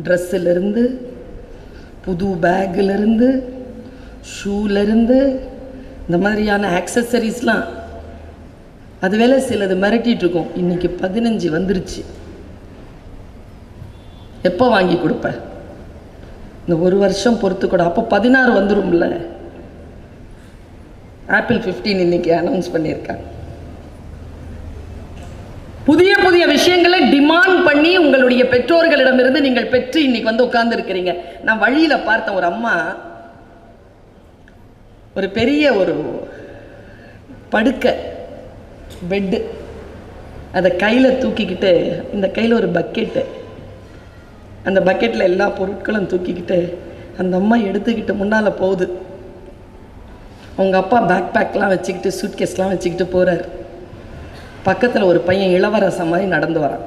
ட்ரெஸ்ஸிலிருந்து, புது பேக்கிலிருந்து, ஷூலேருந்து, இந்த மாதிரியான ஆக்சசரிஸ்லாம். அதுவேளை சிலது மிரட்டிகிட்ருக்கோம். இன்றைக்கி 15 வந்துருச்சு, எப்போ வாங்கி கொடுப்ப? இந்த ஒரு வருஷம் பொறுத்து கூட, அப்போ 16 வந்துடும்ல. ஆப்பிள் 15 இன்றைக்கி அனௌன்ஸ் பண்ணியிருக்காங்க. புதிய புதிய விஷயங்களை டிமாண்ட் பண்ணி உங்களுடைய பெற்றோர்களிடமிருந்து நீங்கள் பெற்று இன்னைக்கு வந்து உட்கார்ந்து இருக்கிறீங்க. நான் வழியில் பார்த்தேன், ஒரு அம்மா ஒரு பெரிய ஒரு படுக்கை பெட்டு, அதை கையில் தூக்கிக்கிட்டு, இந்த கையில் ஒரு பக்கெட்டு, அந்த பக்கெட்டில் எல்லா பொருட்களும் தூக்கிக்கிட்டு அந்த அம்மா எடுத்துக்கிட்டு முன்னால் போகுது. அவங்க அப்பா பேக் பேக்லாம் வச்சுக்கிட்டு, சூட்கேஸ்லாம் வச்சுக்கிட்டு போகிறார். பக்கத்தில் ஒரு பையன் இளவரசன் மாதிரி நடந்து வரான்.